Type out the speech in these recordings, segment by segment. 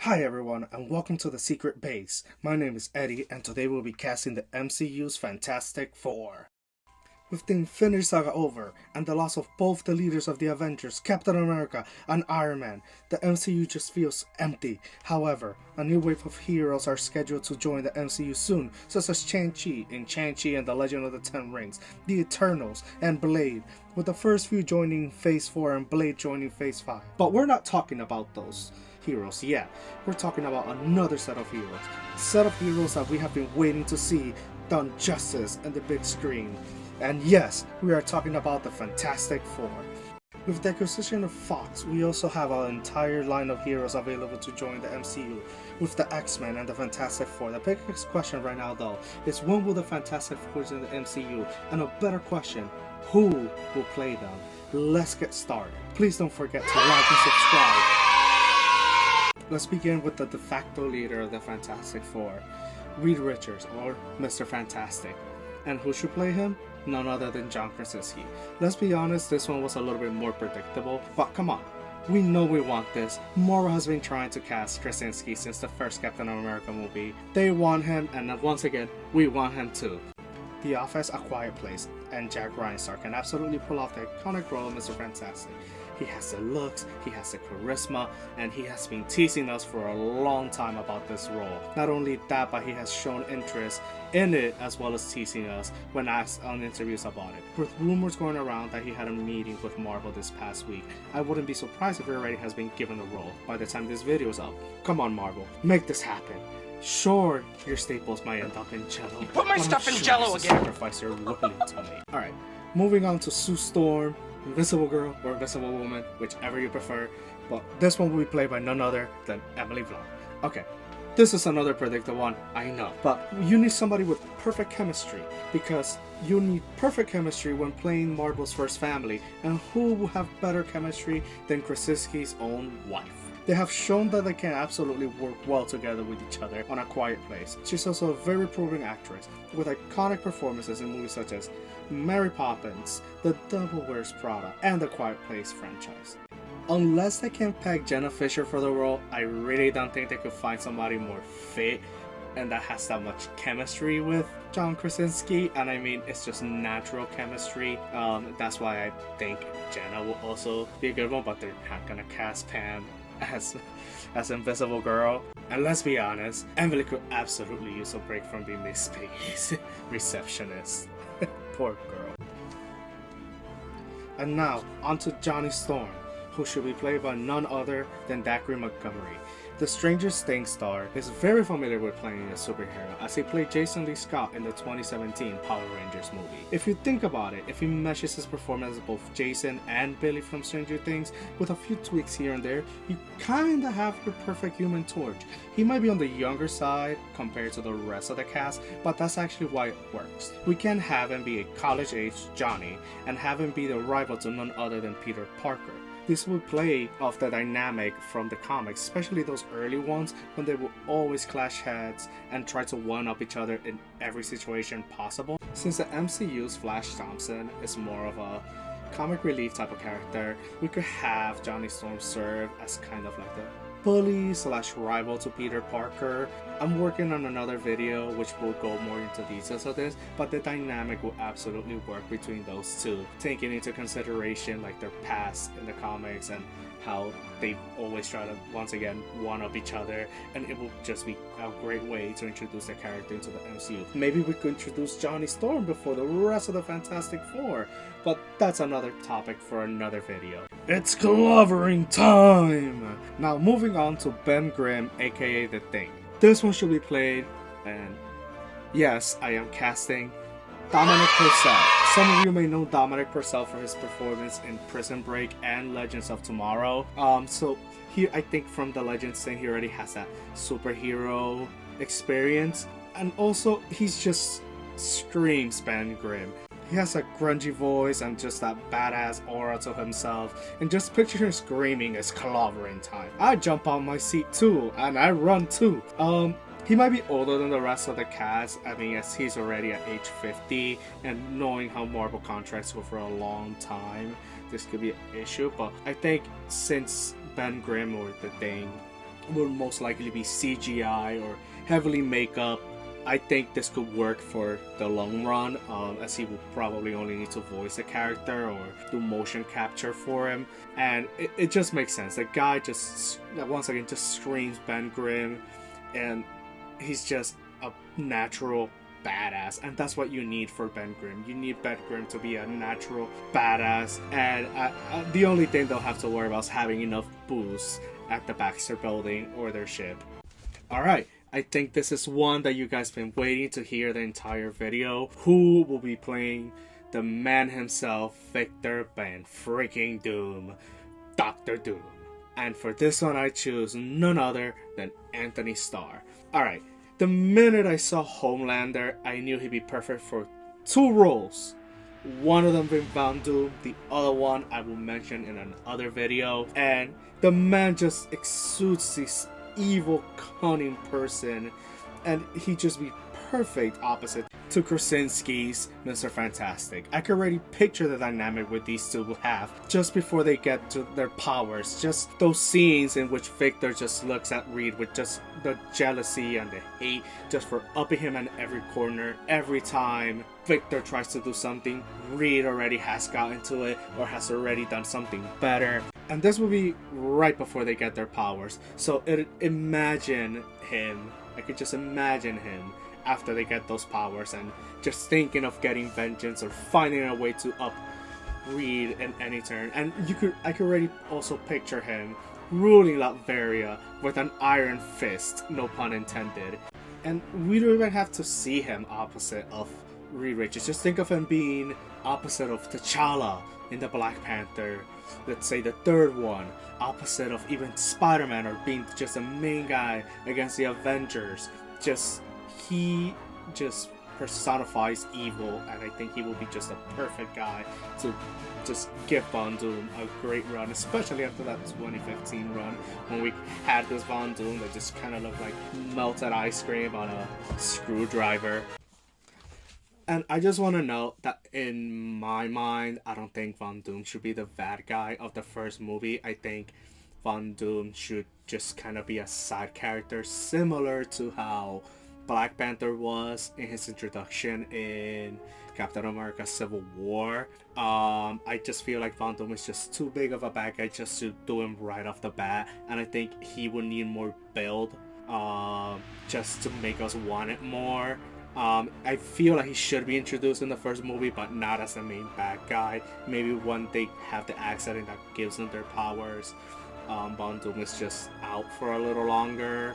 Hi everyone, and welcome to the Secret Base. My name is Eddie, and today we'll be casting the MCU's Fantastic Four. With the Infinity Saga over, and the loss of both the leaders of the Avengers, Captain America and Iron Man, the MCU just feels empty. However, a new wave of heroes are scheduled to join the MCU soon, such as Shang-Chi in Shang-Chi and the Legend of the Ten Rings, the Eternals, and Blade, with the first few joining Phase 4 and Blade joining Phase 5. But we're not talking about those heroes yet. We're talking about another set of heroes. A set of heroes that we have been waiting to see done justice on the big screen. And yes, we are talking about the Fantastic Four. With the acquisition of Fox, we also have an entire line of heroes available to join the MCU, with the X-Men and the Fantastic Four. The biggest question right now though is when will the Fantastic Four join the MCU? And a better question, who will play them? Let's get started. Please don't forget to like and subscribe. Let's begin with the de facto leader of the Fantastic Four, Reed Richards, or Mr. Fantastic. And who should play him? None other than John Krasinski. Let's be honest, this one was a little bit more predictable, but come on. We know we want this. Marvel has been trying to cast Krasinski since the first Captain America movie. They want him, and once again, we want him too. The Office, A Quiet Place, and Jack Ryan Star can absolutely pull off the iconic role of Mr. Fantastic. He has the looks, he has the charisma, and he has been teasing us for a long time about this role. Not only that, but he has shown interest in it as well as teasing us when asked on interviews about it. With rumors going around that he had a meeting with Marvel this past week, I wouldn't be surprised if he already has been given the role by the time this video is up. Come on Marvel, make this happen. Sure, your staples might end up in Jello. Put my stuff in Jello again! Sacrifice you're willing to make. Alright, moving on to Sue Storm, Invisible Girl, or Invisible Woman, whichever you prefer, but this one will be played by none other than Emily Blunt. Okay, this is another predictable one, I know, but you need somebody with perfect chemistry, because you need perfect chemistry when playing Marvel's first family, and who will have better chemistry than Krasinski's own wife? They have shown that they can absolutely work well together with each other on A Quiet Place. She's also a very proven actress, with iconic performances in movies such as Mary Poppins, The Devil Wears Prada, and the Quiet Place franchise. Unless they can peg Jenna Fisher for the role, I really don't think they could find somebody more fit and that has that much chemistry with John Krasinski, and I mean it's just natural chemistry. That's why I think Jenna will also be a good one, but they're not gonna cast Pam as Invisible Girl. And let's be honest, Emily could absolutely use a break from being Miss Piggy's receptionist. Poor girl. And now, on to Johnny Storm, who should be played by none other than Zachary Montgomery. The Stranger Things star is very familiar with playing a superhero, as he played Jason Lee Scott in the 2017 Power Rangers movie. If you think about it, if he meshes his performance as both Jason and Billy from Stranger Things with a few tweaks here and there, you kinda have your perfect Human Torch. He might be on the younger side compared to the rest of the cast, but that's actually why it works. We can have him be a college-aged Johnny, and have him be the rival to none other than Peter Parker. This will play off the dynamic from the comics, especially those early ones when they will always clash heads and try to one-up each other in every situation possible. Since the MCU's Flash Thompson is more of a comic relief type of character, we could have Johnny Storm serve as kind of like the bully / rival to Peter Parker. I'm working on another video which will go more into details of this, but the dynamic will absolutely work between those two, taking into consideration like their past in the comics and how they always try to once again one-up each other, and it will just be a great way to introduce the character into the MCU. Maybe we could introduce Johnny Storm before the rest of the Fantastic Four, but that's another topic for another video. It's clovering time! Now moving on to Ben Grimm, aka The Thing. This one should be played, and yes, I am casting Dominic Purcell. Some of you may know Dominic Purcell for his performance in Prison Break and Legends of Tomorrow. So here I think from the Legends thing, he already has that superhero experience, and also he's just screams Ben Grimm. He has a grungy voice and just that badass aura to himself, and just picture him screaming is clovering time. I jump on my seat too, and I run too. He might be older than the rest of the cast, I mean, as he's already at age 50, and knowing how Marvel contracts go for a long time, this could be an issue, but I think since Ben Grimm or The Thing will most likely be CGI or heavily makeup. I think this could work for the long run, as he will probably only need to voice a character or do motion capture for him. And it just makes sense. The guy just, once again, just screams Ben Grimm, and he's just a natural badass. And that's what you need for Ben Grimm. You need Ben Grimm to be a natural badass. And the only thing they'll have to worry about is having enough booze at the Baxter building or their ship. Alright. I think this is one that you guys been waiting to hear the entire video. Who will be playing the man himself, Victor Ben freaking Doom, Dr. Doom. And for this one I choose none other than Anthony Starr. Alright, the minute I saw Homelander, I knew he'd be perfect for two roles. One of them being Von Doom, the other one I will mention in another video. And the man just exudes this evil, cunning person, and he'd just be perfect opposite to Krasinski's Mr. Fantastic. I could already picture the dynamic with these two will have just before they get to their powers. Just those scenes in which Victor just looks at Reed with just the jealousy and the hate just for upping him in every corner. Every time Victor tries to do something, Reed already has gotten to it or has already done something better. And this will be right before they get their powers. So imagine him, I could just imagine him after they get those powers and just thinking of getting vengeance or finding a way to up Reed in any turn. And I could already also picture him ruling Latveria with an iron fist, no pun intended. And we don't even have to see him opposite of Reed Richards. Just think of him being opposite of T'Challa in the Black Panther, let's say the third one, opposite of even Spider-Man, or being just a main guy against the Avengers. He just personifies evil, and I think he will be just a perfect guy to just give Von Doom a great run, especially after that 2015 run when we had this Von Doom that just kind of looked like melted ice cream on a screwdriver. And I just want to note that in my mind, I don't think Von Doom should be the bad guy of the first movie. I think Von Doom should just kind of be a side character, similar to how Black Panther was in his introduction in Captain America Civil War. I just feel like Von Doom is just too big of a bad guy just to do him right off the bat. And I think he would need more build just to make us want it more. I feel like he should be introduced in the first movie, but not as the main bad guy. Maybe when they have the accident that gives them their powers, Von Doom is just out for a little longer.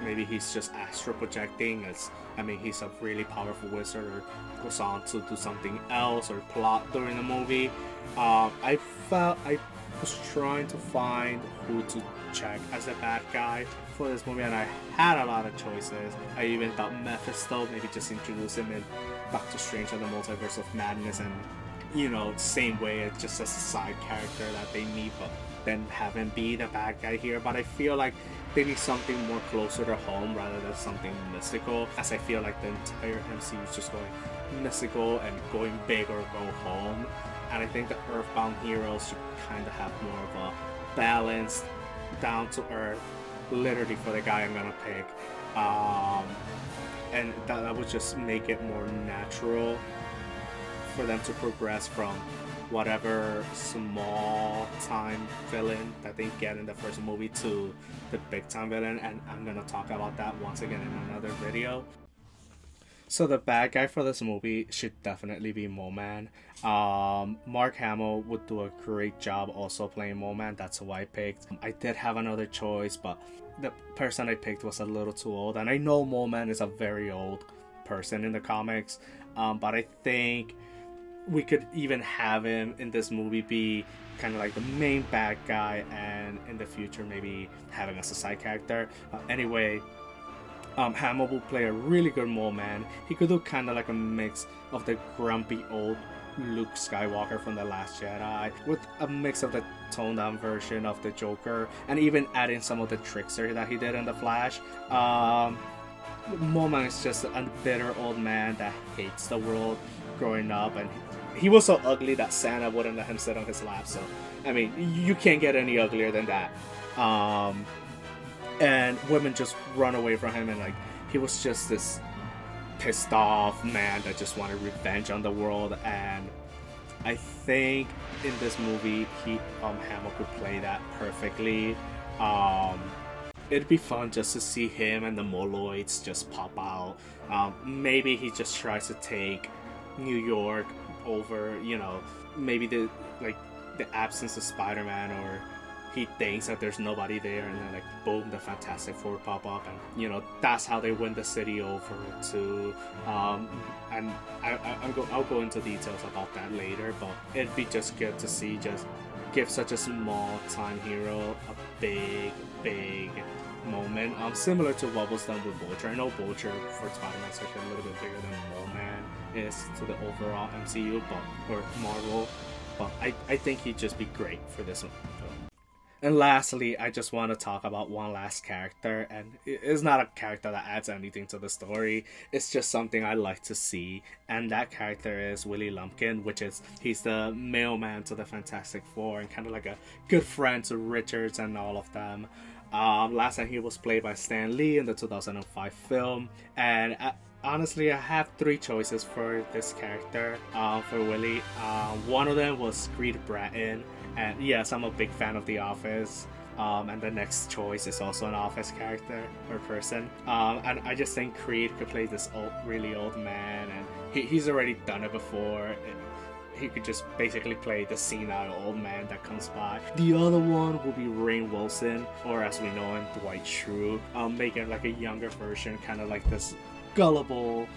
Maybe he's just astral projecting, he's a really powerful wizard, or goes on to do something else or plot during the movie. I was trying to find who to check as a bad guy for this movie, and I had a lot of choices. I even thought Mephisto, maybe just introduce him in Doctor Strange and the Multiverse of Madness, and same way, just as a side character that they meet, but then have him be the bad guy here. But I feel like they need something more closer to home rather than something mystical, as I feel like the entire MCU is just going mystical and going big or go home. And I think the Earthbound heroes should kind of have more of a balanced, down to earth, literally for the guy I'm gonna pick, and that would just make it more natural for them to progress from whatever small time villain that they get in the first movie to the big time villain. And I'm gonna talk about that once again in another video. So the bad guy for this movie should definitely be Moman. Mark Hamill would do a great job also playing Moman. That's who I picked. I did have another choice, but the person I picked was a little too old. And I know Moman is a very old person in the comics, but I think we could even have him in this movie be kind of like the main bad guy, and in the future maybe having as a side character. Anyway, Hamill will play a really good Mole Man. He could do kind of like a mix of the grumpy old Luke Skywalker from The Last Jedi with a mix of the toned down version of the Joker, and even add in some of the trickster that he did in The Flash. Mole Man is just a bitter old man that hates the world growing up, and he was so ugly that Santa wouldn't let him sit on his lap. So, you can't get any uglier than that. And women just run away from him, and like he was just this pissed off man that just wanted revenge on the world. And I think in this movie, Hamill could play that perfectly. It'd be fun just to see him and the Moloids just pop out. Maybe he just tries to take New York over, maybe the absence of Spider-Man, or he thinks that there's nobody there, and then like boom, the Fantastic Four pop up, and that's how they win the city over to. And I'll go into details about that later, but it'd be just good to see just give such a small time hero a big moment, similar to what was done with Vulture. I know Vulture for Spider-Man is actually a little bit bigger than Mole Man is to the overall MCU, or Marvel, but I think he'd just be great for this film. And lastly, I just want to talk about one last character, and it's not a character that adds anything to the story, it's just something I like to see, and that character is Willie Lumpkin, he's the mailman to the Fantastic Four, and kind of like a good friend to Richards and all of them. Last time he was played by Stan Lee in the 2005 film, and honestly, I have three choices for this character, for Willie. One of them was Creed Bratton, and yes, I'm a big fan of The Office. And the next choice is also an Office character or person. And I just think Creed could play this really old man, and he's already done it before. He could just basically play the senile old man that comes by. The other one will be Rainn Wilson, or as we know him, Dwight Schrute, making like a younger version, kind of like this gullible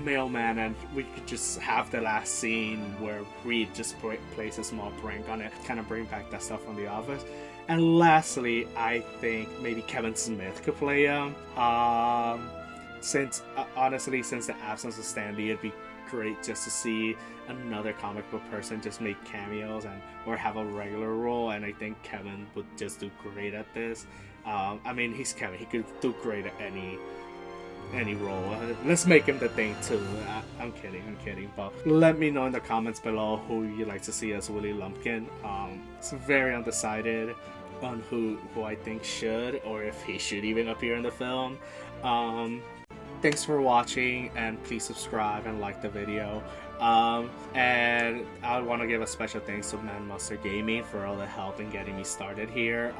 mailman, and we could just have the last scene where Reed just plays a small prank on it, kind of bring back that stuff from The Office. And lastly, I think maybe Kevin Smith could play him. Since the absence of Stan Lee, it'd be great just to see another comic book person just make cameos or have a regular role, and I think Kevin would just do great at this. I mean, he's Kevin, he could do great at any role. Let's make him the Thing too. I'm kidding, but let me know in the comments below who you'd like to see as Willie Lumpkin. It's very undecided on who I think should, or if he should even appear in the film. Thanks for watching, and please subscribe and like the video. And I want to give a special thanks to Man Mustard Gaming for all the help in getting me started here.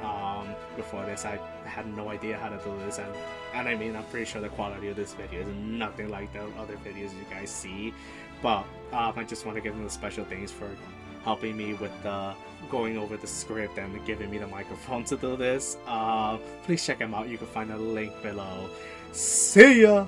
Before this, I had no idea how to do this, and I mean, I'm pretty sure the quality of this video is nothing like the other videos you guys see, but I just want to give them a special thanks for helping me with going over the script and giving me the microphone to do this. Please check them out. You can find a link below. See ya!